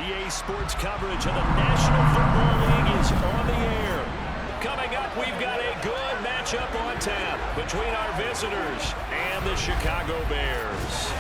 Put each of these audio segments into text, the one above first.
EA Sports coverage of the National Football League is on the air. Coming up, we've got a good matchup on tap between our visitors and the Chicago Bears.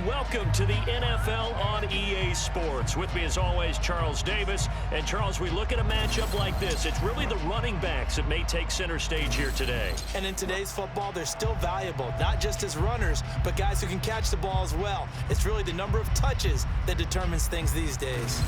Welcome to the NFL on EA Sports. With me, as always, Charles Davis. And, Charles, we look at a matchup like this. It's really the running backs that may take center stage here today. And in today's football, they're still valuable, not just as runners, but guys who can catch the ball as well. It's really the number of touches that determines things these days.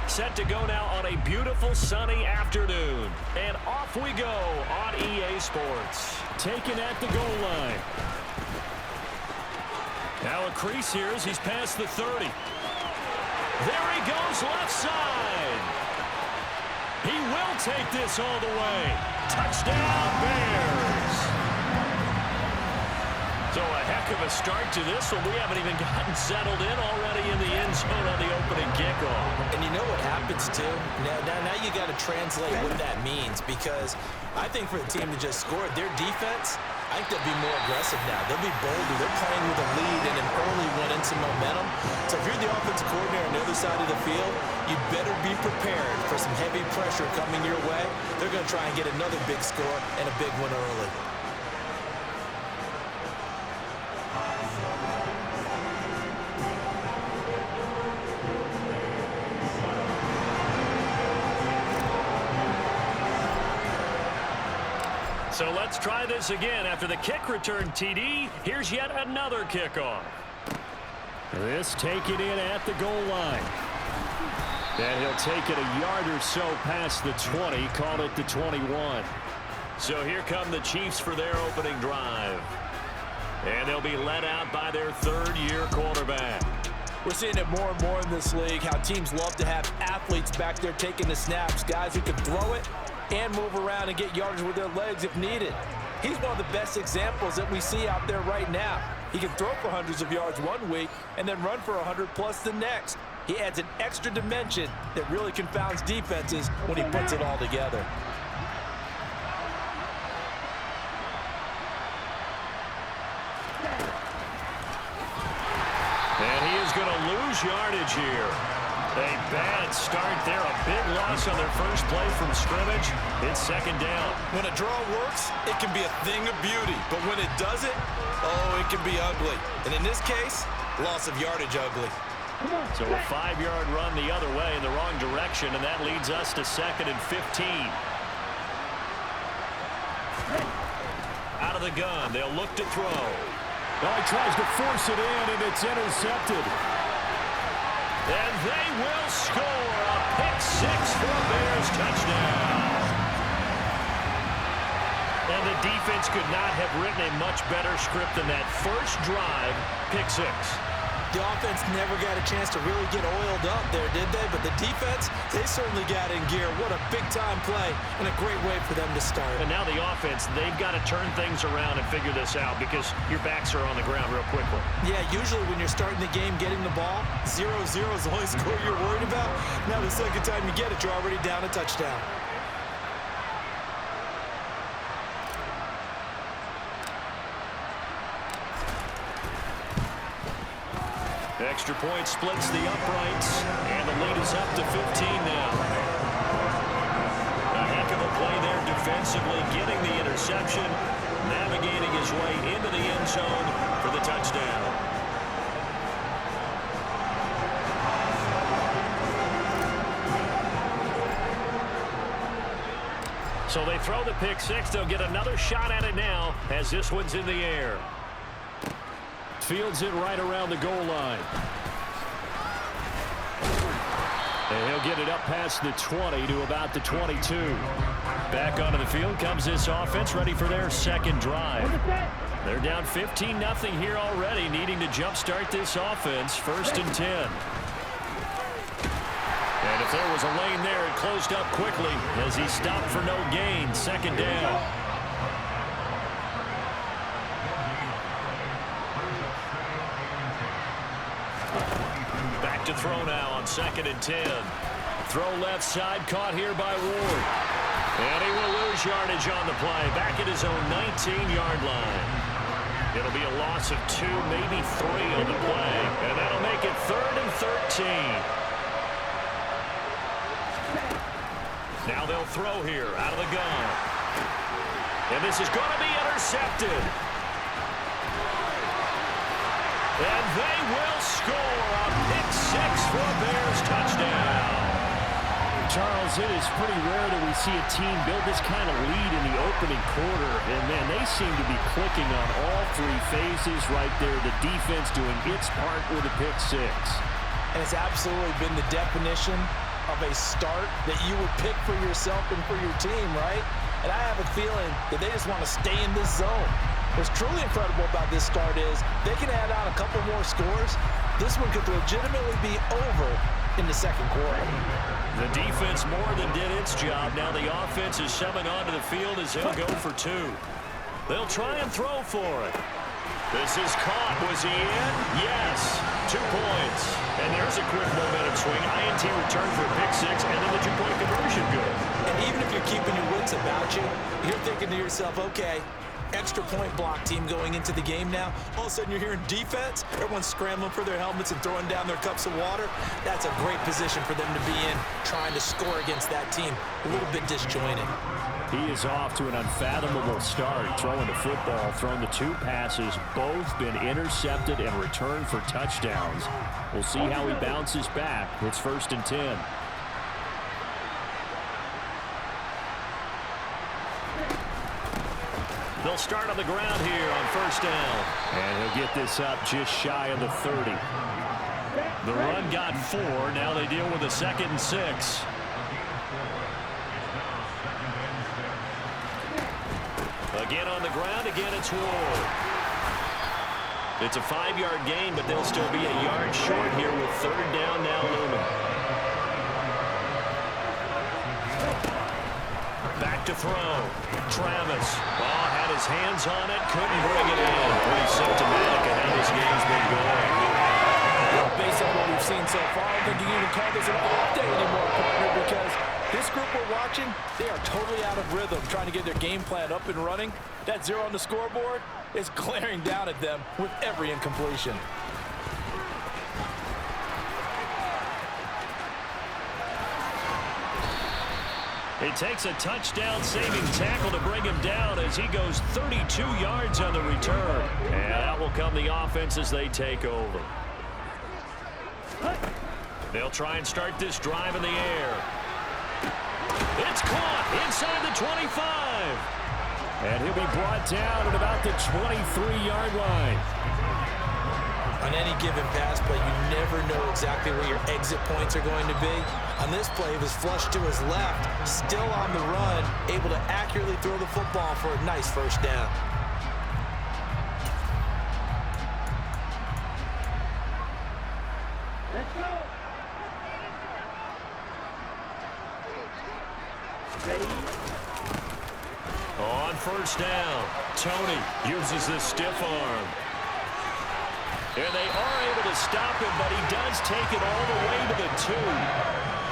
Set to go now on a beautiful sunny afternoon. And off we go on EA Sports. Taken at the goal line. Now a crease here as he's past the 30. There he goes left side. He will take this all the way. Touchdown Bears. So a heck of a start to this one. We haven't even gotten settled in already in the end zone on the opening kickoff. And you know what happens, too? Now you got to translate what that means, because I think for the team to just score, their defense, I think they'll be more aggressive now. They'll be bolder. They're playing with a lead and an early one and some momentum. So if you're the offensive coordinator on the other side of the field, you better be prepared for some heavy pressure coming your way. They're going to try and get another big score and a big one early. So let's try this again. After the kick return TD, here's yet another kickoff. This taken in at the goal line. And he'll take it a yard or so past the 20, call it the 21. So here come the Chiefs for their opening drive. And they'll be led out by their third-year quarterback. We're seeing it more and more in this league, how teams love to have athletes back there taking the snaps, guys who can throw it and move around and get yardage with their legs if needed. He's one of the best examples that we see out there right now. He can throw for hundreds of yards one week and then run for 100+ the next. He adds an extra dimension that really confounds defenses when he puts it all together. And he is going to lose yardage here. A bad start there. A big loss on their first play from scrimmage. It's second down. When a draw works, it can be a thing of beauty. But when it doesn't, oh, it can be ugly. And in this case, loss of yardage ugly. So a 5-yard run the other way in the wrong direction, and that leads us to 2nd and 15. Out of the gun. They'll look to throw. Well, he tries to force it in, and it's intercepted. And they will score a pick-6 for a Bears touchdown. And the defense could not have written a much better script than that first drive, pick-6. The offense never got a chance to really get oiled up there, did they? But the defense, they certainly got in gear. What a big-time play and a great way for them to start. And now the offense, they've got to turn things around and figure this out because your backs are on the ground real quickly. Yeah, usually when you're starting the game getting the ball, 0-0 is the only score you're worried about. Now the second time you get it, you're already down a touchdown. Extra point splits the uprights, and the lead is up to 15 now. A heck of a play there defensively, getting the interception, navigating his way into the end zone for the touchdown. So they throw the pick-6. They'll get another shot at it now as this one's in the air. Fields it right around the goal line. And he'll get it up past the 20 to about the 22. Back onto the field comes this offense, ready for their second drive. They're down 15-0 here already, needing to jumpstart this offense. 1st and 10. And if there was a lane there, it closed up quickly as he stopped for no gain. 2nd down. Back to throw now on 2nd and 10. Throw left side, caught here by Ward. And he will lose yardage on the play, back at his own 19-yard line. It'll be a loss of 2, maybe 3 on the play. And that'll make it 3rd and 13. Now they'll throw here out of the gun. And this is going to be intercepted. And they will score a pick 6 for a Bears touchdown. Charles, it is pretty rare that we see a team build this kind of lead in the opening quarter. And, man, they seem to be clicking on all 3 phases right there. The defense doing its part with a pick 6. And it's absolutely been the definition of a start that you would pick for yourself and for your team, right? And I have a feeling that they just want to stay in this zone. What's truly incredible about this start is they can add on a couple more scores. This one could legitimately be over in the 2nd quarter. The defense more than did its job. Now the offense is shoving onto the field as they'll go for 2. They'll try and throw for it. This is caught. Was he in? Yes. 2 points. And there's a quick momentum swing. INT return for a pick 6, and then the 2-point conversion good. And even if you're keeping your wits about you, you're thinking to yourself, okay, extra point block team going into the game now. All of a sudden you're hearing defense. Everyone's scrambling for their helmets and throwing down their cups of water. That's a great position for them to be in, trying to score against that team. A little bit disjointed. He is off to an unfathomable start, throwing the football, thrown the 2 passes, both been intercepted and returned for touchdowns. We'll see how he bounces back. It's 1st and 10. They'll start on the ground here on 1st down. And he'll get this up just shy of the 30. The run got 4. Now they deal with a 2nd and 6. Again on the ground. Again, it's Ward. It's a 5-yard gain, but they'll still be a yard short here with 3rd down now looming. Back to throw. Travis. Ball had his hands on it. Couldn't bring it in. Pretty symptomatic of how this game's been going. Well, based on what we've seen so far, I don't think you can even call this an off day anymore, partner, because this group we're watching, they are totally out of rhythm, trying to get their game plan up and running. That 0 on the scoreboard is glaring down at them with every incompletion. He takes a touchdown-saving tackle to bring him down as he goes 32 yards on the return. And that will come the offense as they take over. They'll try and start this drive in the air. It's caught inside the 25. And he'll be brought down at about the 23-yard line. On any given pass play, you never know exactly where your exit points are going to be. On this play, it was flushed to his left, still on the run, able to accurately throw the football for a nice 1st down. Let's go. Ready? On 1st down, Toney uses the stiff arm. And they are able to stop him, but he does take it all the way to the 2.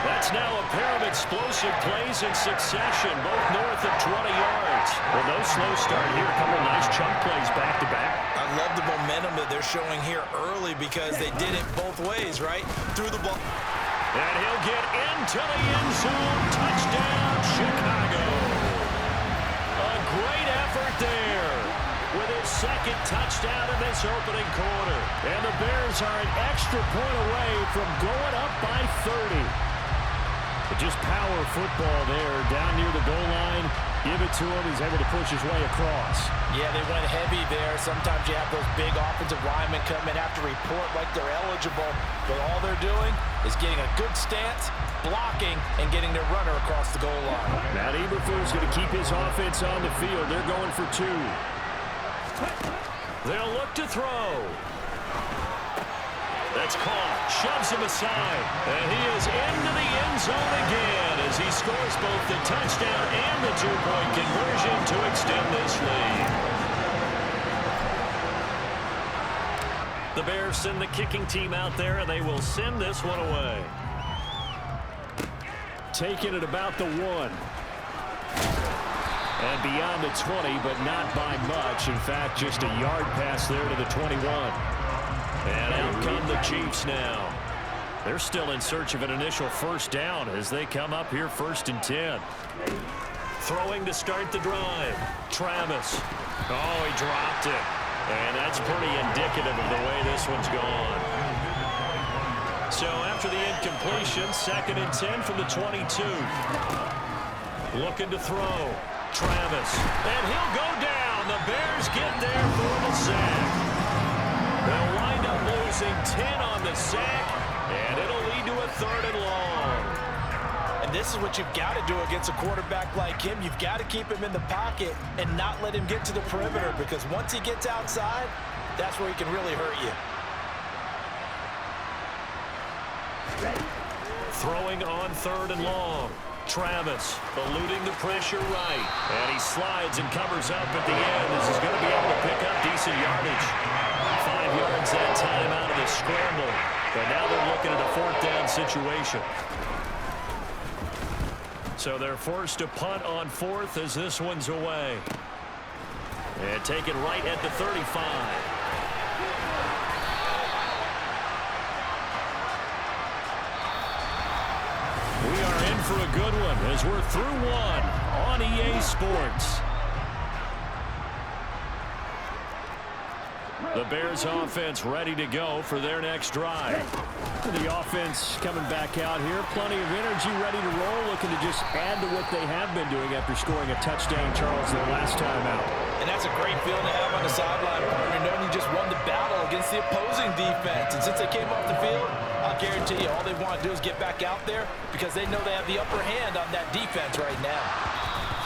That's now a pair of explosive plays in succession, both north of 20 yards. Well, no slow start here. A couple nice chunk plays back-to-back. I love the momentum that they're showing here early because they did it both ways, right? Through the ball. And he'll get into the end zone. Touchdown, Chicago. A great effort there with his 2nd touchdown in this opening quarter. And the Bears are an extra point away from going up by 30. But just power football there, down near the goal line. Give it to him. He's able to push his way across. Yeah, they went heavy there. Sometimes you have those big offensive linemen come in, have to report like they're eligible. But all they're doing is getting a good stance, blocking, and getting their runner across the goal line. Matt Eberflus going to keep his offense on the field. They're going for 2. They'll look to throw. That's caught. Shoves him aside. And he is into the end zone again as he scores both the touchdown and the 2-point conversion to extend this lead. The Bears send the kicking team out there, and they will send this one away. Taking it about the 1. And beyond the 20, but not by much. In fact, just a yard pass there to the 21. And out come the Chiefs now. They're still in search of an initial first down as they come up here 1st and 10. Throwing to start the drive. Travis. Oh, he dropped it. And that's pretty indicative of the way this one's gone. So after the incompletion, 2nd and 10 from the 22. Looking to throw. Travis. And he'll go down. The Bears get there for the sack. They'll wind up losing 10 on the sack, and it'll lead to a 3rd and long. And this is what you've got to do against a quarterback like him. You've got to keep him in the pocket and not let him get to the perimeter, because once he gets outside, that's where he can really hurt you. Throwing on 3rd and long. Travis eluding the pressure right. And he slides and covers up at the end as he's going to be able to pick up decent yardage. 5 yards that time out of the scramble. But now they're looking at a 4th down situation. So they're forced to punt on 4th as this one's away. And take it right at the 35. We are in for a good one as we're through 1 on EA Sports. The Bears offense ready to go for their next drive. The offense coming back out here. Plenty of energy, ready to roll, looking to just add to what they have been doing after scoring a touchdown, Charles, their last time out. And that's a great feeling to have on the sideline, partner, knowing you just won the battle against the opposing defense. And since they came off the field, I'll guarantee you all they want to do is get back out there because they know they have the upper hand on that defense right now.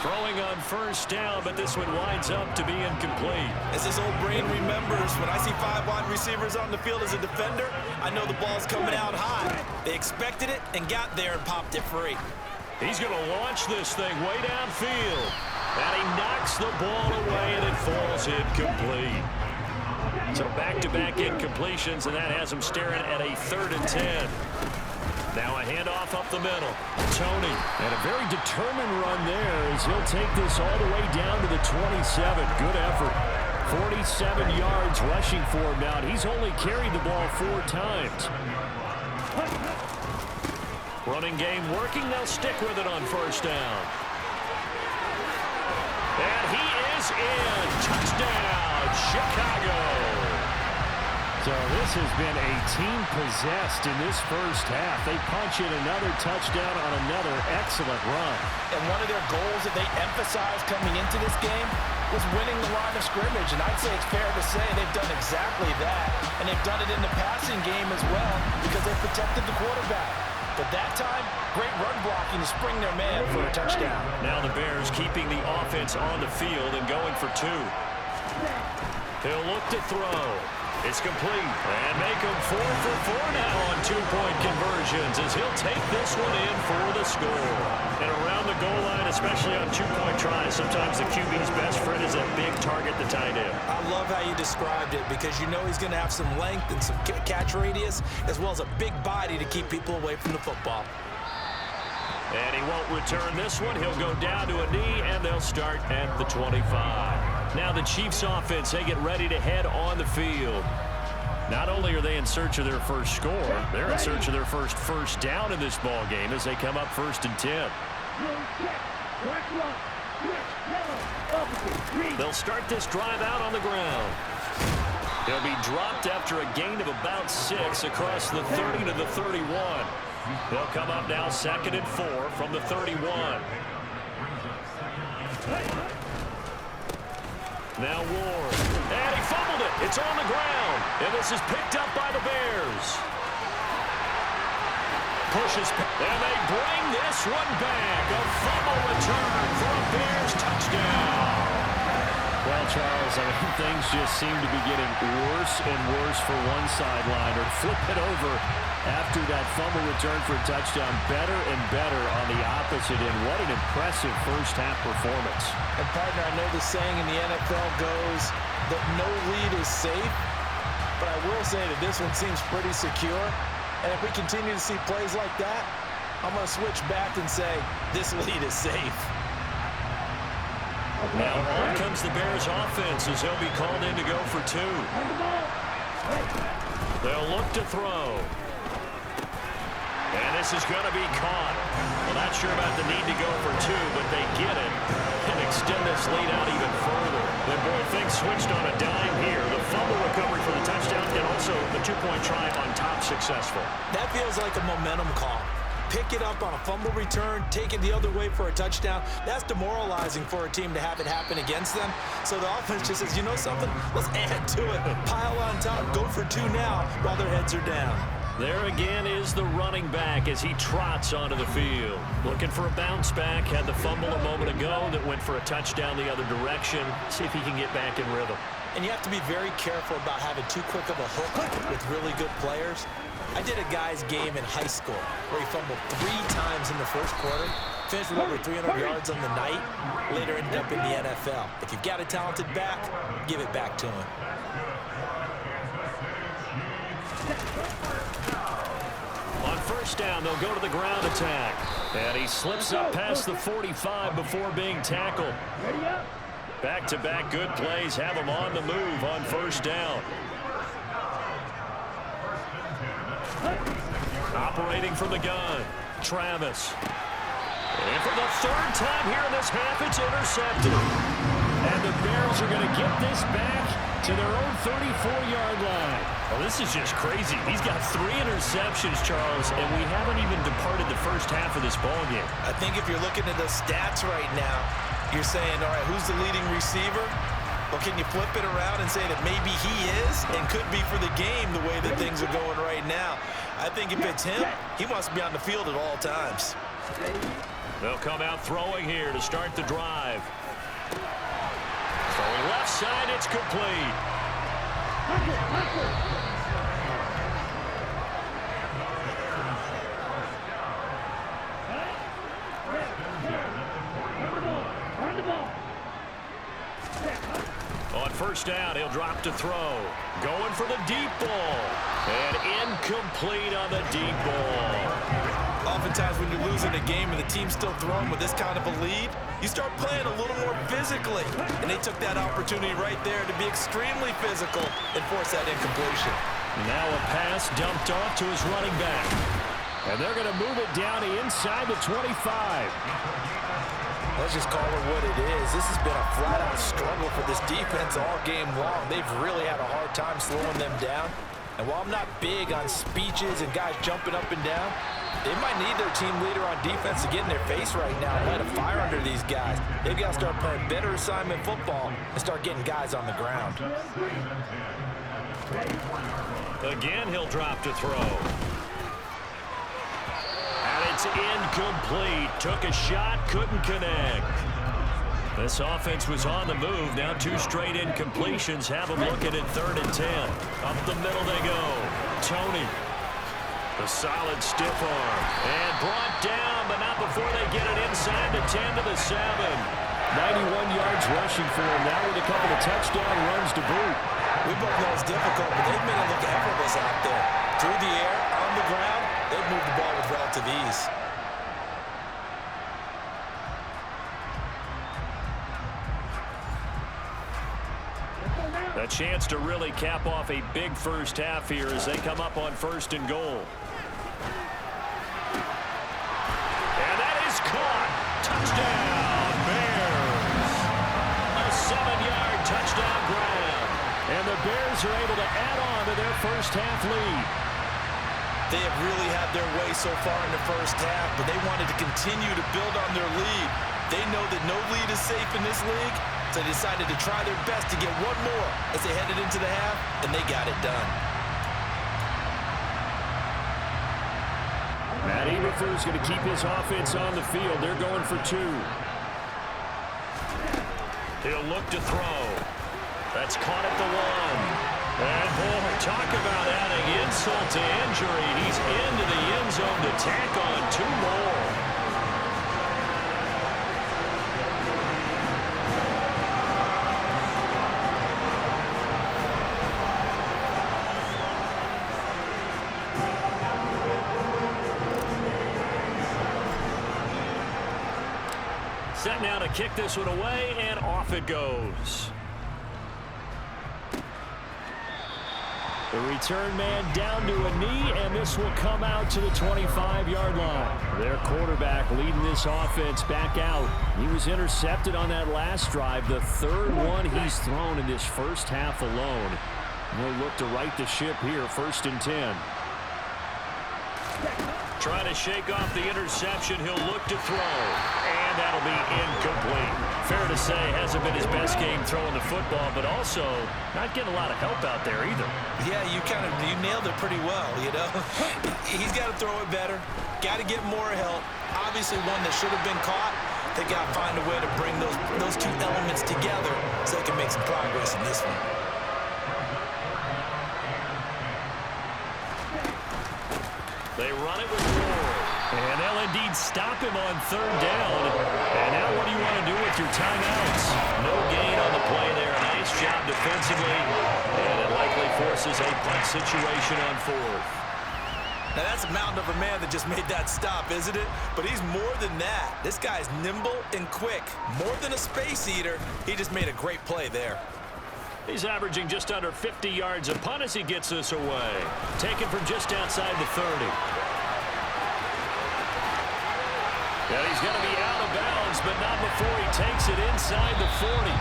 Throwing on 1st down, but this one winds up to be incomplete. As his old brain remembers, when I see 5 wide receivers on the field as a defender, I know the ball's coming out high. They expected it and got there and popped it free. He's going to launch this thing way downfield. And he knocks the ball away, and it falls incomplete. So back-to-back incompletions, and that has him staring at a 3rd and 10. Now a handoff up the middle. Toney. And a very determined run there as he'll take this all the way down to the 27. Good effort. 47 yards rushing for him now. He's only carried the ball 4 times. Running game working. They'll stick with it on 1st down. And he is in. Touchdown, Chicago. So this has been a team possessed in this first half. They punch in another touchdown on another excellent run. And one of their goals that they emphasized coming into this game was winning the line of scrimmage. And I'd say it's fair to say they've done exactly that. And they've done it in the passing game as well because they've protected the quarterback. But that time, great run blocking to spring their man for a touchdown. Now the Bears keeping the offense on the field and going for 2. He'll look to throw. It's complete. And make him 4 for 4 now on 2-point conversions as he'll take this one in for the score. And around the goal line, especially on 2-point tries, sometimes the QB's best friend is a big target, the tight end. I love how you described it because you know he's going to have some length and some catch radius as well as a big body to keep people away from the football. And he won't return this one. He'll go down to a knee, and they'll start at the 25. Now the Chiefs offense, they get ready to head on the field. Not only are they in search of their first score, they're in search of their first down in this ball game as they come up 1st and 10. They'll start this drive out on the ground. He'll be dropped after a gain of about 6 across the 30 to the 31. They'll come up now 2nd and 4 from the 31. Now Ward. And he fumbled it. It's on the ground. And this is picked up by the Bears. Pushes. And they bring this one back. A fumble return for a Bears touchdown. Well, Charles, I mean, things just seem to be getting worse and worse for one sideline. Or flip it over after that fumble return for a touchdown. Better and better on the opposite end. What an impressive first-half performance. And, partner, I know the saying in the NFL goes that no lead is safe, but I will say that this one seems pretty secure. And if we continue to see plays like that, I'm going to switch back and say this lead is safe. Now on comes the Bears offense as they'll be called in to go for 2. They'll look to throw. And this is going to be caught. Well, not sure about the need to go for 2, but they get it and extend this lead out even further. Then, boy, things switched on a dime here. The fumble recovery for the touchdown and also the 2-point try on top successful. That feels like a momentum call. Pick it up on a fumble return, take it the other way for a touchdown. That's demoralizing for a team to have it happen against them. So the offense just says, you know something? Let's add to it. Pile on top, go for 2 now while their heads are down. There again is the running back as he trots onto the field. Looking for a bounce back. Had the fumble a moment ago that went for a touchdown the other direction. See if he can get back in rhythm. And you have to be very careful about having too quick of a hook with really good players. I did a guy's game in high school where he fumbled 3 times in the first quarter, finished with over 300 yards on the night, later ended up in the NFL. If you've got a talented back, give it back to him. On first down, they'll go to the ground attack. And he slips up past the 45 before being tackled. Back-to-back good plays have him on the move on first down. Operating from the gun, Travis. And for the 3rd time here in this half, it's intercepted. And the Bears are going to get this back to their own 34-yard line. Well, this is just crazy. He's got 3 interceptions, Charles, and we haven't even departed the first half of this ballgame. I think if you're looking at the stats right now, you're saying, all right, who's the leading receiver? Well, can you flip it around and say that maybe he is and could be for the game the way that things are going right now? I think if it's him, he wants to be on the field at all times. They'll come out throwing here to start the drive. Throwing left side, it's complete. On first down, he'll drop to throw. Going for the deep ball. And incomplete on the deep ball. Oftentimes when you're losing a game and the team's still throwing with this kind of a lead, you start playing a little more physically. And they took that opportunity right there to be extremely physical and force that incompletion. Now a pass dumped off to his running back. And they're going to move it down inside the 25. Let's just call it what it is. This has been a flat-out struggle for this defense all game long. They've really had a hard time slowing them down. And while I'm not big on speeches and guys jumping up and down, they might need their team leader on defense to get in their face right now and light a fire under these guys. They've got to start playing better assignment football and start getting guys on the ground. Again, he'll drop to throw. And it's incomplete. Took a shot, couldn't connect. This offense was on the move. Now 2 straight incompletions have them looking at 3rd and 10. Up the middle they go. Toney. The solid stiff arm. And brought down, but not before they get it inside the 10 to the 7. 91 yards rushing for him now with a couple of touchdown runs to boot. We both know it's difficult, but they've made it look effortless out there. Through the air, on the ground, they've moved the ball with relative ease. A chance to really cap off a big first half here as they come up on 1st and goal. And that is caught. Touchdown, Bears. A 7-yard touchdown grab. And the Bears are able to add on to their first half lead. They have really had their way so far in the first half, but they wanted to continue to build on their lead. They know that no lead is safe in this league, so they decided to try their best to get one more as they headed into the half, and they got it done. Matt Eberflus going to keep his offense on the field. They're going for 2. He'll look to throw. That's caught at the 1. And, boy, talk about adding insult to injury. He's into the end zone to tack on 2 more. Set now to kick this one away, and off it goes. The return man down to a knee, and this will come out to the 25-yard line. Their quarterback leading this offense back out. He was intercepted on that last drive, the 3rd one he's thrown in this first half alone. He'll look to right the ship here, 1st and 10. Trying to shake off the interception. He'll look to throw, and that'll be incomplete. Fair to say, hasn't been his best game throwing the football, but also not getting a lot of help out there either. Yeah, you nailed it pretty well, you know. He's got to throw it better. Got to get more help. Obviously one that should have been caught. They got to find a way to bring those 2 elements together so they can make some progress in this one. They run it with Ward, and they'll indeed stop him on 3rd down. And now what do you want to do with your timeouts? No gain on the play there. Nice job defensively, and it likely forces a punt situation on 4th. Now that's a mountain of a man that just made that stop, isn't it? But he's more than that. This guy's nimble and quick. More than a space eater, he just made a great play there. He's averaging just under 50 yards a punt as he gets this away. Taken from just outside the 30. Yeah, he's going to be out of bounds, but not before he takes it inside the 40.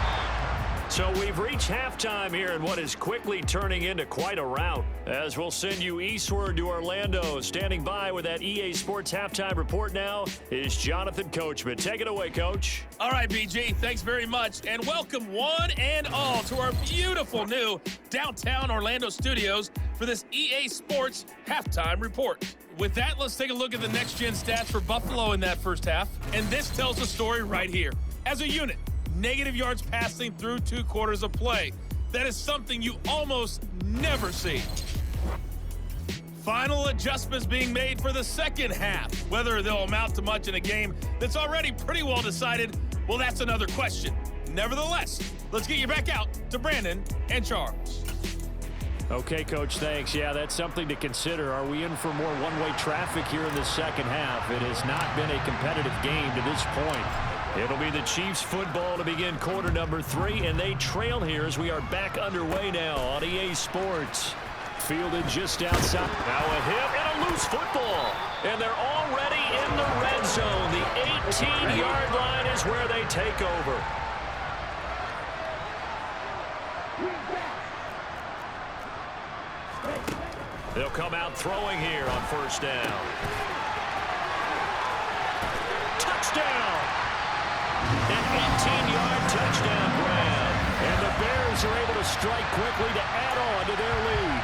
So we've reached halftime here in what is quickly turning into quite a rout. As we'll send you eastward to Orlando. Standing by with that EA Sports halftime report now is Jonathan Coachman. Take it away, Coach. All right, BG, thanks very much. And welcome one and all to our beautiful new downtown Orlando studios for this EA Sports halftime report. With that, let's take a look at the next-gen stats for Buffalo in that first half. And this tells the story right here. As a unit, negative yards passing through 2 quarters of play. That is something you almost never see. Final adjustments being made for the second half. Whether they'll amount to much in a game that's already pretty well decided, well, that's another question. Nevertheless, let's get you back out to Brandon and Charles. Okay, Coach, thanks. Yeah, that's something to consider. Are we in for more one-way traffic here in the second half? It has not been a competitive game to this point. It'll be the Chiefs football to begin quarter number 3, and they trail here as we are back underway now on EA Sports. Fielded just outside. Now a hit and a loose football. And they're already in the red zone. The 18-yard line is where they take over. They'll come out throwing here on 1st down. Touchdown! An 18-yard touchdown grab. And the Bears are able to strike quickly to add on to their lead.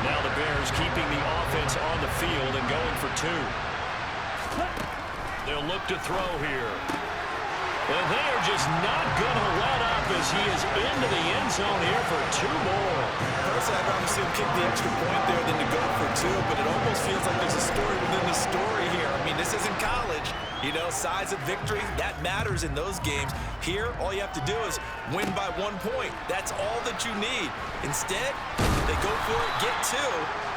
Now the Bears keeping the offense on the field and going for 2. They'll look to throw here. And they are just not going to let up as he is into the end zone here for 2 more. Personally, I'd rather see him kick the extra point there than to go for 2, but it almost feels like there's a story within the story here. I mean, this isn't college. You know, size of victory, that matters in those games. Here, all you have to do is win by 1 point. That's all that you need. Instead, they go for it, get 2.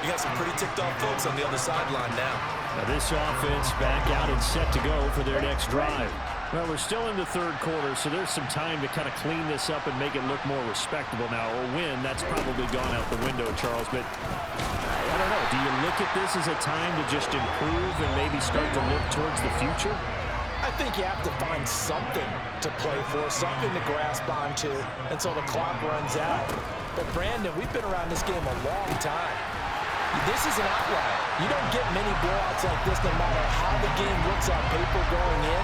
You got some pretty ticked-off folks on the other sideline now. Now this offense back out and set to go for their next drive. Well, we're still in the 3rd quarter, so there's some time to kind of clean this up and make it look more respectable. Now, a win, that's probably gone out the window, Charles, but I don't know. Do you look at this as a time to just improve and maybe start to look towards the future? I think you have to find something to play for, something to grasp onto until the clock runs out. But, Brandon, we've been around this game a long time. This is an outlier. You don't get many blowouts like this no matter how the game looks on paper going in.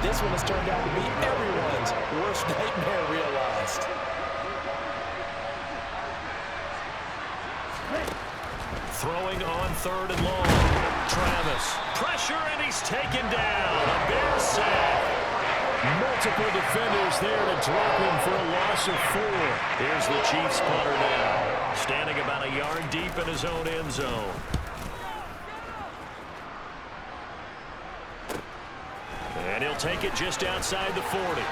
This one has turned out to be everyone's worst nightmare realized. Throwing on 3rd and long. Travis. Pressure, and he's taken down. A Bears sack. Multiple defenders there to drop him for a loss of 4. Here's the Chiefs punter now, standing about a yard deep in his own end zone. And he'll take it just outside the 40.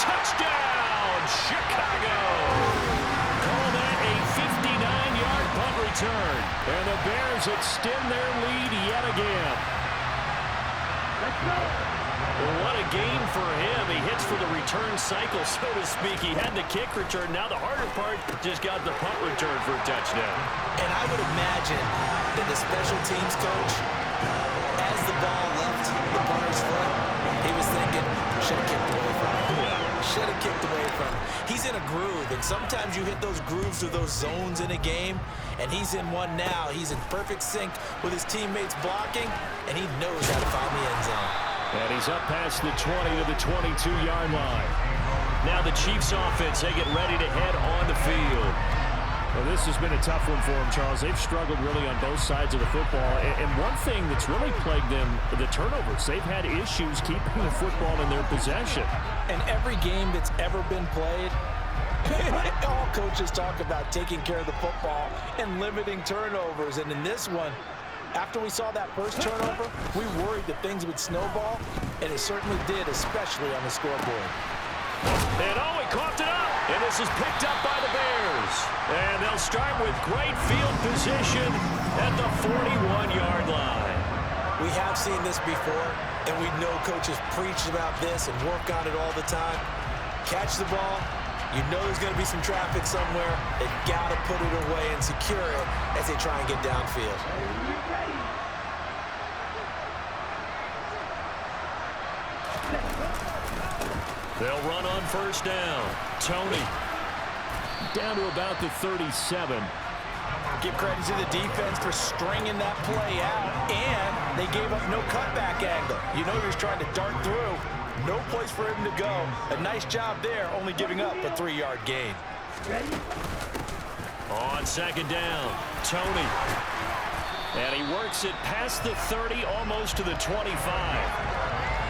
Touchdown, Chicago! Call that a 59-yard punt return. And the Bears extend their lead yet again. Well, what a game for him. He hits for the return cycle, so to speak. He had the kick return. Now the harder part, just got the punt return for a touchdown. And I would imagine that the special teams coach, as the ball left the punter's foot, he was thinking, should have kicked away from him. Should have kicked away from him. He's in a groove, and sometimes you hit those grooves or those zones in a game, and he's in one now. He's in perfect sync with his teammates blocking, and he knows how to find the end zone. And he's up past the 20 to the 22-yard line. Now the Chiefs offense, they get ready to head on the field. Well, this has been a tough one for them, Charles. They've struggled really on both sides of the football. And one thing that's really plagued them, the turnovers. They've had issues keeping the football in their possession. And every game that's ever been played, all coaches talk about taking care of the football and limiting turnovers. And in this one, after we saw that first turnover, we worried that things would snowball, and it certainly did, especially on the scoreboard. And oh, he coughed it up. And this is picked up by the Bears. And they'll start with great field position at the 41-yard line. We have seen this before, and we know coaches preach about this and work on it all the time. Catch the ball. You know there's going to be some traffic somewhere. They've got to put it away and secure it as they try and get downfield. They'll run on first down. Toney Down to about the 37. Give credit to the defense for stringing that play out, and they gave up no cutback angle. You know he was trying to dart through. No place for him to go. A nice job there, only giving up a 3-yard gain. on second down. Toney. And he works it past the 30, almost to the 25.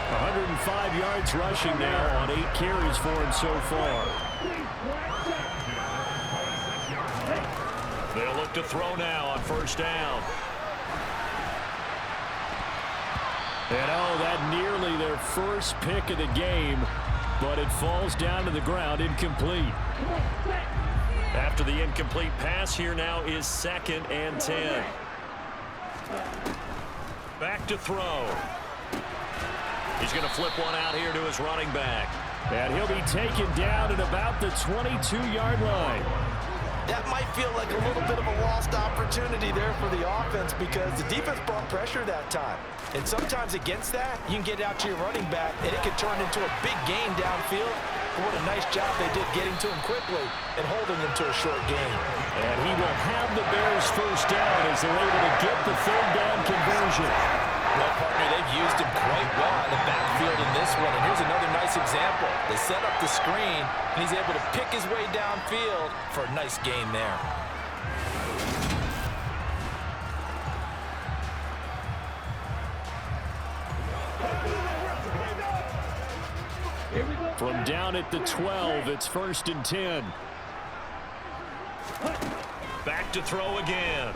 105 yards rushing now on 8 carries for him so far. They'll look to throw now on first down. And oh, that nearly their first pick of the game, but it falls down to the ground incomplete. After the incomplete pass, here now is 2nd and 10. Back to throw. He's going to flip one out here to his running back. And he'll be taken down at about the 22-yard line. That might feel like a little bit of a lost opportunity there for the offense because the defense brought pressure that time. And sometimes against that, you can get out to your running back, and it could turn into a big gain downfield. What a nice job they did getting to him quickly and holding him to a short gain. And he will have the Bears first down as they're able to get the third down conversion. Well, partner, they've used him quite well in the backfield in this one. And here's another nice example. They set up the screen, and he's able to pick his way downfield for a nice gain there. From down at the 12, it's 1st and 10. Back to throw again.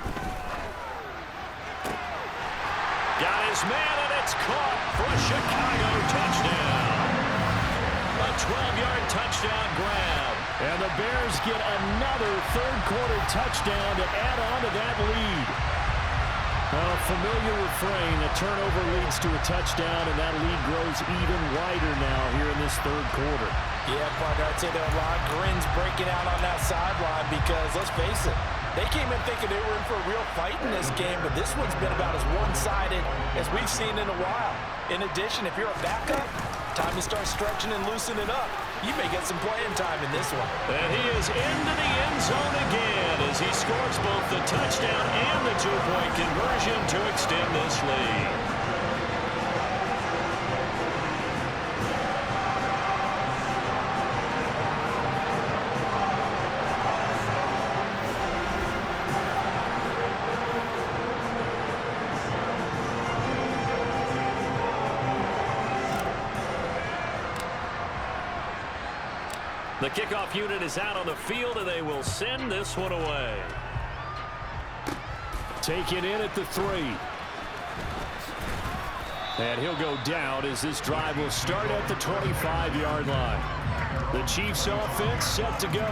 Got his man, and it's caught for a Chicago touchdown. A 12-yard touchdown grab. And the Bears get another third-quarter touchdown to add on to that lead. A familiar refrain, a turnover leads to a touchdown, and that lead grows even wider now here in this third quarter. Yeah, partner, I'd say there are a lot of grins breaking out on that sideline because, let's face it, they came in thinking they were in for a real fight in this game, but this one's been about as one-sided as we've seen in a while. In addition, if you're a backup, time to start stretching and loosening up. you may get some playing time in this one. And he is into the end zone again as he scores both the touchdown and the two-point conversion to extend this lead. The kickoff unit is out on the field, and they will send this one away. Taken in at the 3. And he'll go down as this drive will start at the 25-yard line. The Chiefs offense set to go.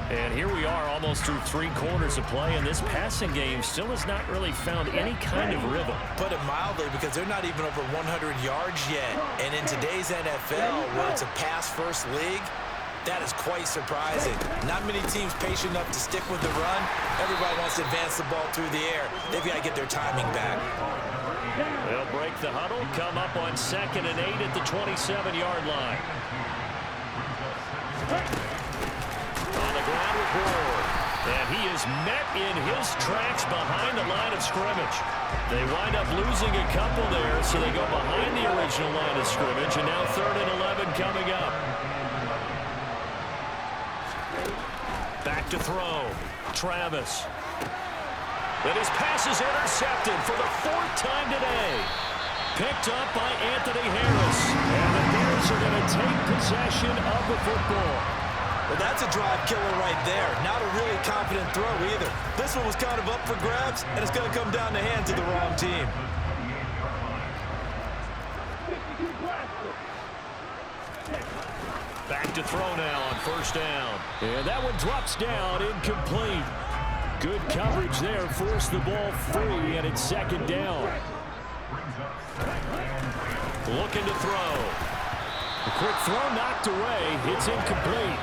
And here we are almost through 3 quarters of play, and this passing game still has not really found any kind of rhythm. Put it mildly, because they're not even over 100 yards yet. And in today's NFL, where it's a pass-first league, that is quite surprising. Not many teams patient enough to stick with the run. Everybody wants to advance the ball through the air. They've got to get their timing back. They'll break the huddle, come up on 2nd and 8 at the 27-yard line. On the ground with Ward. And he is met in his tracks behind the line of scrimmage. They wind up losing a couple there, so they go behind the original line of scrimmage, and now 3rd and 11 coming up. Back to throw. Travis. But his pass is intercepted for the 4th time today. Picked up by Anthony Harris. And the Bears are going to take possession of the football. Well, that's a drive killer right there. Not a really confident throw either. This one was kind of up for grabs, and it's going to come down the hands of the wrong team. Back to throw now on 1st down. And that one drops down, incomplete. Good coverage there, forced the ball free, and it's 2nd down. Looking to throw. A quick throw knocked away. It's incomplete.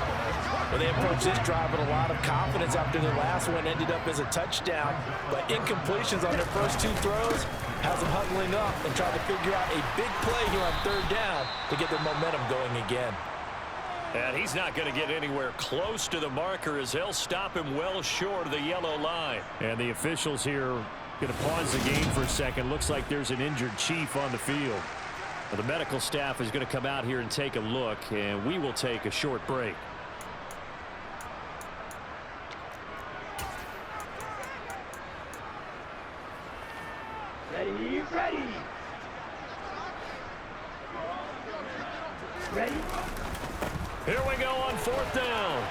Well, they approached this drive with a lot of confidence after the last one ended up as a touchdown. But incompletions on their first 2 throws has them huddling up and trying to figure out a big play here on 3rd down to get their momentum going again. And he's not going to get anywhere close to the marker as they'll stop him well short of the yellow line. And the officials here going to pause the game for a second. Looks like there's an injured Chief on the field. Well, the medical staff is going to come out here and take a look, and we will take a short break. Ready, ready. Ready. Here we go on 4th down.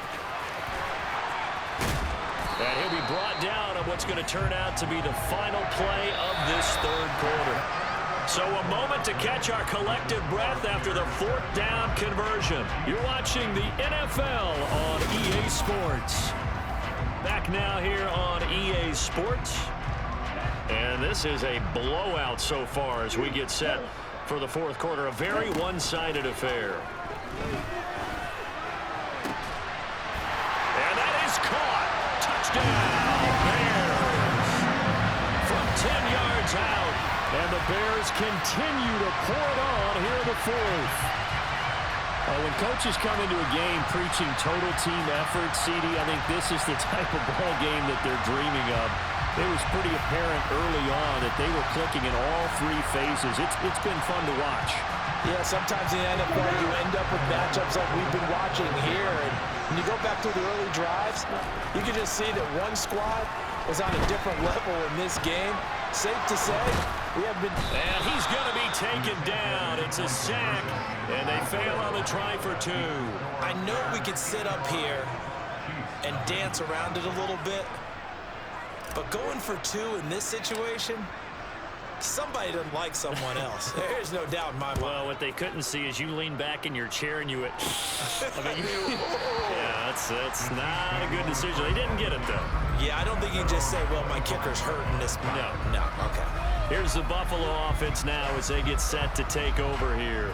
And he'll be brought down on what's going to turn out to be the final play of this 3rd quarter. So a moment to catch our collective breath after the 4th down conversion. You're watching the NFL on EA Sports. Back now here on EA Sports. And this is a blowout so far as we get set for the 4th quarter. A very one-sided affair. And that is caught. Touchdown, Bears. From 10 yards out. And the Bears continue to pour it on here in the 4th. When coaches come into a game preaching total team effort, CD, I think this is the type of ball game that they're dreaming of. It was pretty apparent early on that they were clicking in all 3 phases. It's been fun to watch. Yeah, sometimes in the NFL you end up with matchups like we've been watching here. And when you go back to the early drives, you can just see that one squad was on a different level in this game. Safe to say, we have been... And he's going to be taken down. It's a sack, and they fail on the try for 2. I know we could sit up here and dance around it a little bit, but going for 2 in this situation, somebody doesn't like someone else. There's no doubt in my mind. Well, what they couldn't see is you lean back in your chair and you went, yeah, that's not a good decision. They didn't get it, though. Yeah, I don't think you can just say, well, my kicker's hurting this. No, okay. Here's the Buffalo offense now as they get set to take over here.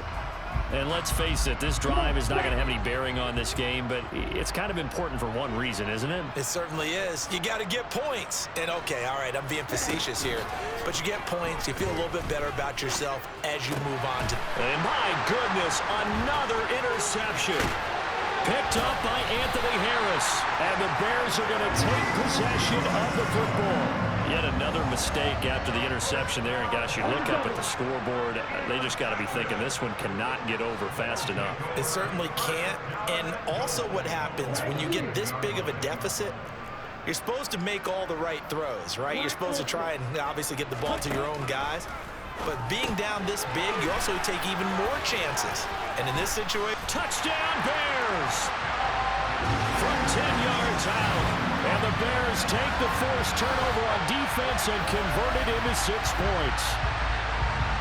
And let's face it, this drive is not going to have any bearing on this game, but it's kind of important for one reason, isn't it? It certainly is. You got to get points. And, okay, all right, I'm being facetious here. But you get points. You feel a little bit better about yourself as you move on to. And my goodness, another interception. Picked up by Anthony Harris. And the Bears are going to take possession of the football. Yet another mistake after the interception there. And, gosh, you look up at the scoreboard, they just got to be thinking this one cannot get over fast enough. It certainly can't. And also what happens when you get this big of a deficit, you're supposed to make all the right throws, right? You're supposed to try and obviously get the ball to your own guys. But being down this big, you also take even more chances. And in this situation, touchdown Bears! From 10 yards out. And the Bears take the forced turnover on defense and convert it into 6 points.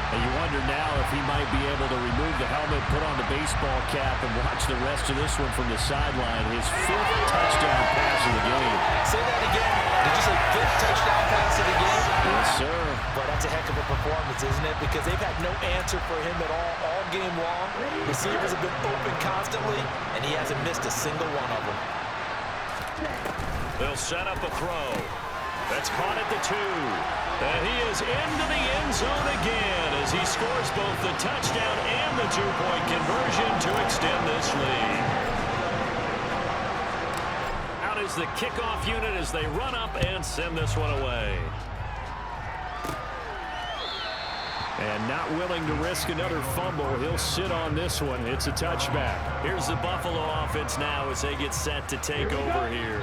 And you wonder now if he might be able to remove the helmet, put on the baseball cap, and watch the rest of this one from the sideline. His 5th touchdown pass of the game. Say that again. Did you say 5th touchdown pass of the game? Yes, sir. But that's a heck of a performance, isn't it? Because they've had no answer for him at all game long. Receivers have been open constantly, and he hasn't missed a single one of them. They'll set up a throw. That's caught at the 2. And he is into the end zone again as he scores both the touchdown and the 2-point conversion to extend this lead. Out is the kickoff unit as they run up and send this one away. And not willing to risk another fumble. He'll sit on this one. It's a touchback. Here's the Buffalo offense now as they get set to take over here.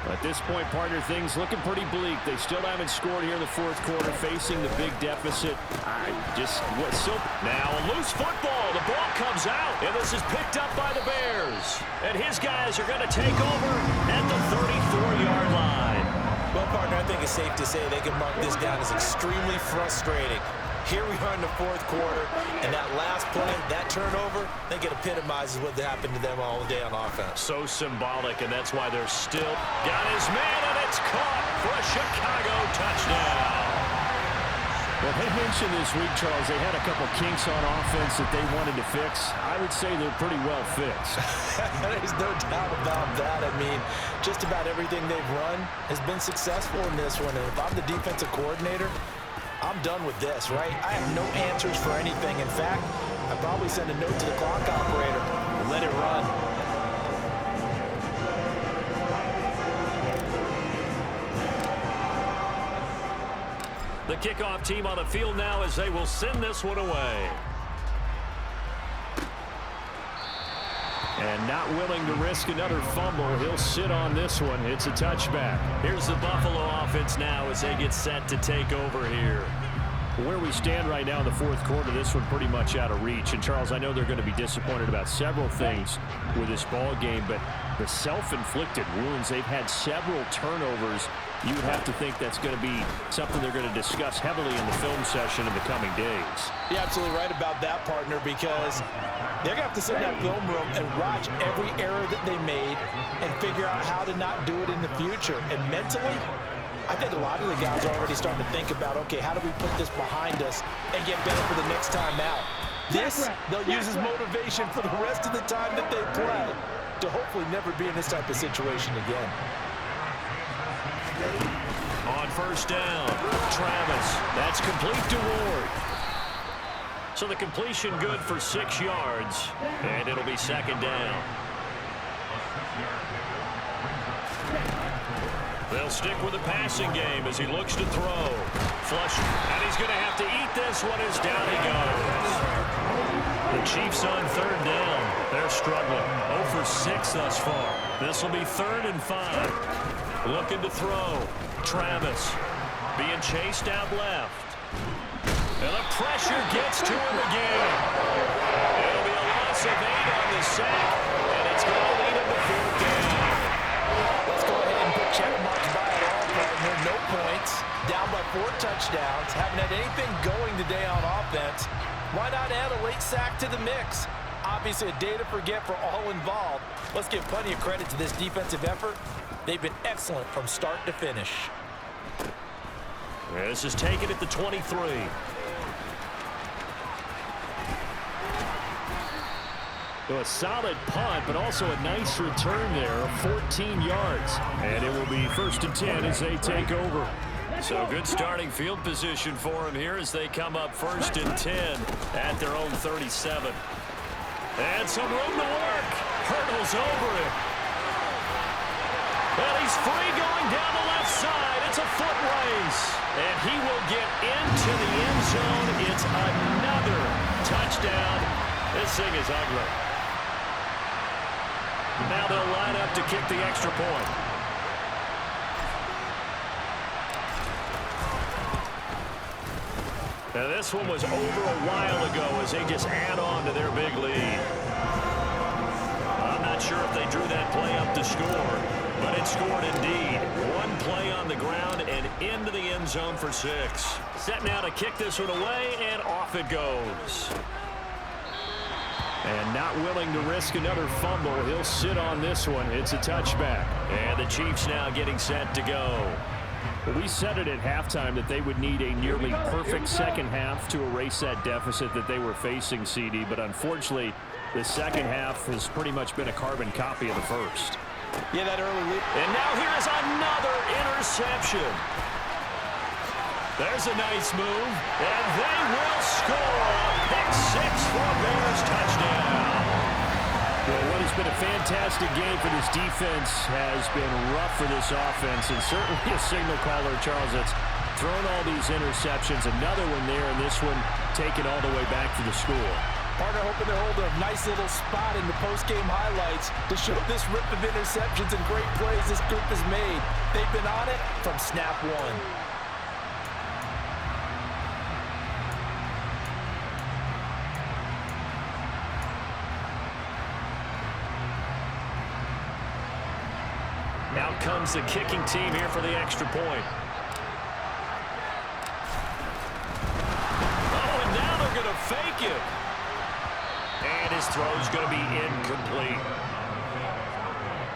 At this point, partner, things looking pretty bleak. They still haven't scored here in the 4th quarter, facing the big deficit. Now a loose football. The ball comes out, and this is picked up by the Bears. And his guys are going to take over at the 34-yard line. Well, partner, I think it's safe to say they can mark this down as extremely frustrating. Here we are in the 4th quarter, and that last play, that turnover, I think it epitomizes what happened to them all day on offense. So symbolic, and that's why they're still got his man, and it's caught for a Chicago touchdown. Well, they mentioned this week, Charles, they had a couple kinks on offense that they wanted to fix. I would say they're pretty well fixed. There's no doubt about that. I mean, just about everything they've run has been successful in this one, and if I'm the defensive coordinator, I'm done with this, right? I have no answers for anything. In fact, I'd probably send a note to the clock operator and let it run. The kickoff team on the field now as they will send this one away. And not willing to risk another fumble, he'll sit on this one. It's a touchback. Here's the Buffalo offense now as they get set to take over here. Where we stand right now in the 4th quarter, this one pretty much out of reach. And, Charles, I know they're going to be disappointed about several things with this ball game, but the self-inflicted wounds, they've had several turnovers. You would have to think that's going to be something they're going to discuss heavily in the film session in the coming days. You're absolutely right about that, partner, because they're going to have to sit in that film room and watch every error that they made and figure out how to not do it in the future. And mentally, I think a lot of the guys are already starting to think about, okay, how do we put this behind us and get better for the next time out? This, they'll use as motivation for the rest of the time that they play to hopefully never be in this type of situation again. On first down, Travis. That's complete to Ward. So the completion good for 6 yards, and it'll be 2nd down. They'll stick with the passing game as he looks to throw. Flush, and he's going to have to eat this one as down he goes. The Chiefs on 3rd down. They're struggling. 0 for 6 thus far. This will be 3rd and 5. Looking to throw. Travis being chased out left. And the pressure gets to him again. It'll be a loss of 8 on the sack, and it's going to lead him to 4th down. Let's go ahead and put check marks by it all, partner. No points. Down by 4 touchdowns. Haven't had anything going today on offense. Why not add a late sack to the mix? Obviously a day to forget for all involved. Let's give plenty of credit to this defensive effort. They've been excellent from start to finish. This is taken at the 23. So a solid punt, but also a nice return there of 14 yards. And it will be 1st and 10 as they take over. So good starting field position for them here as they come up 1st and 10 at their own 37. And some room to work. Hurdles over it. Well, he's free going down the left side. It's a foot race. And he will get into the end zone. It's another touchdown. This thing is ugly. Now they'll line up to kick the extra point. Now this one was over a while ago as they just add on to their big lead. I'm not sure if they drew that play up to score, but it scored indeed. One play on the ground and into the end zone for 6. Set now to kick this one away, and off it goes. And not willing to risk another fumble, he'll sit on this one. It's a touchback. And the Chiefs now getting set to go. Well, we said it at halftime that they would need a nearly perfect second half to erase that deficit that they were facing, CD. But unfortunately, the second half has pretty much been a carbon copy of the first. Yeah, that early lead. And now here's another interception. There's a nice move, and they will score a pick 6 for a Bears touchdown. Well, what has been a fantastic game for this defense has been rough for this offense, and certainly a signal caller, Charles, that's thrown all these interceptions. Another one there, and this one taken all the way back to the score. Partner hoping to hold a nice little spot in the post-game highlights to show this rip of interceptions and great plays this group has made. They've been on it from snap one. Out comes the kicking team here for the extra point. Oh, and now they're going to fake it. And his throw's going to be incomplete.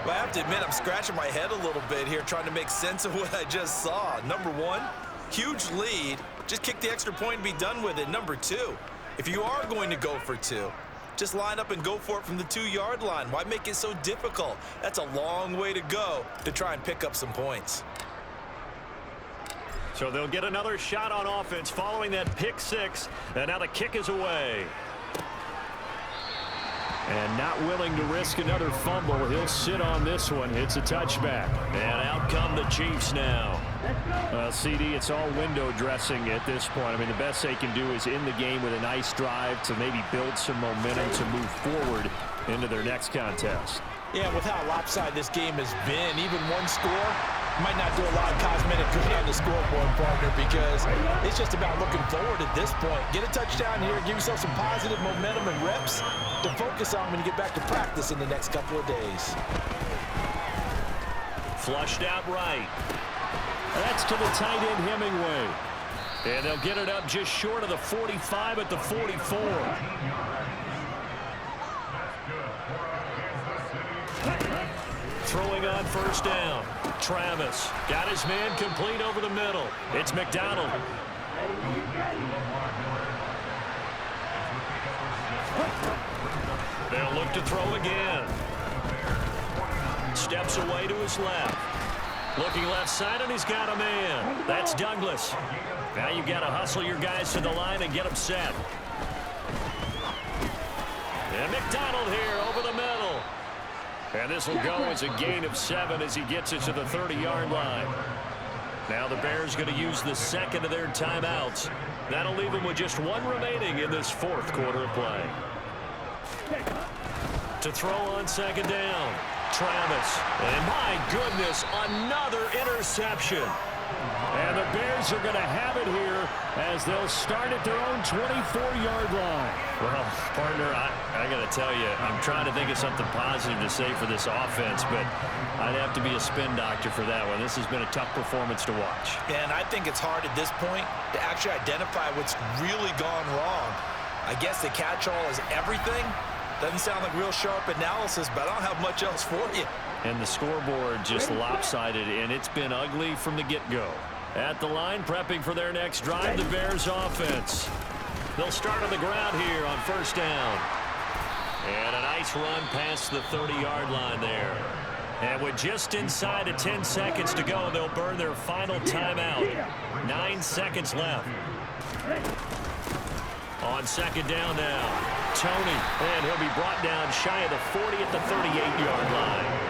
Well, I have to admit, I'm scratching my head a little bit here trying to make sense of what I just saw. Number one, huge lead. Just kick the extra point and be done with it. Number two, if you are going to go for 2, just line up and go for it from the 2-yard line. Why make it so difficult? That's a long way to go to try and pick up some points. So they'll get another shot on offense following that pick 6. And now the kick is away. And not willing to risk another fumble, he'll sit on this one. It's a touchback. And out come the Chiefs now. CD, it's all window dressing at this point. I mean, the best they can do is in the game with a nice drive to maybe build some momentum to move forward into their next contest. Yeah, with how lopsided this game has been, even one score might not do a lot of cosmetic good on the scoreboard, partner, because it's just about looking forward at this point. Get a touchdown here, give yourself some positive momentum and reps to focus on when you get back to practice in the next couple of days. Flushed out right. That's to the tight end, Hemingway. And they'll get it up just short of the 45 at the 44. Throwing on first down. Travis got his man complete over the middle. It's McDonald. They'll look to throw again. Steps away to his left. Looking left side, and he's got a man. That's Douglas. Now you've got to hustle your guys to the line and get them set. And McDonald here over the middle. And this will go as a gain of 7 as he gets it to the 30-yard line. Now the Bears going to use the second of their timeouts. That'll leave them with just 1 remaining in this 4th quarter of play. To throw on second down, Travis. And my goodness, another interception. And the Bears are going to have it here as they'll start at their own 24-yard line. Well, partner, I got to tell you, I'm trying to think of something positive to say for this offense, but I'd have to be a spin doctor for that one. This has been a tough performance to watch. And I think it's hard at this point to actually identify what's really gone wrong. I guess the catch-all is everything. Doesn't sound like real sharp analysis, but I don't have much else for you. And the scoreboard just lopsided, and it's been ugly from the get-go. At the line, prepping for their next drive, the Bears offense. They'll start on the ground here on first down. And a nice run past the 30-yard line there. And with just inside of 10 seconds to go, they'll burn their final timeout. 9 seconds left. On second down now, Toney. And he'll be brought down shy of the 40 at the 38-yard line.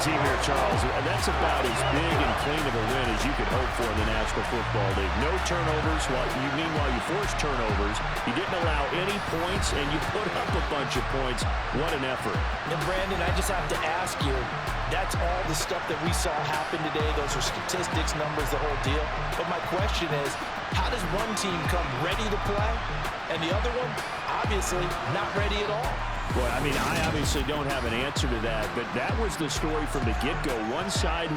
Team here, Charles, that's about as big and clean of a win as you could hope for in the National Football League. No turnovers. Meanwhile, you forced turnovers. You didn't allow any points, and you put up a bunch of points. What an effort. And, Brandon, I just have to ask you, that's all the stuff that we saw happen today. Those are statistics, numbers, the whole deal. But my question is, how does one team come ready to play, and the other one, obviously, not ready at all? Boy, I mean, I obviously don't have an answer to that, but that was the story from the get-go. One side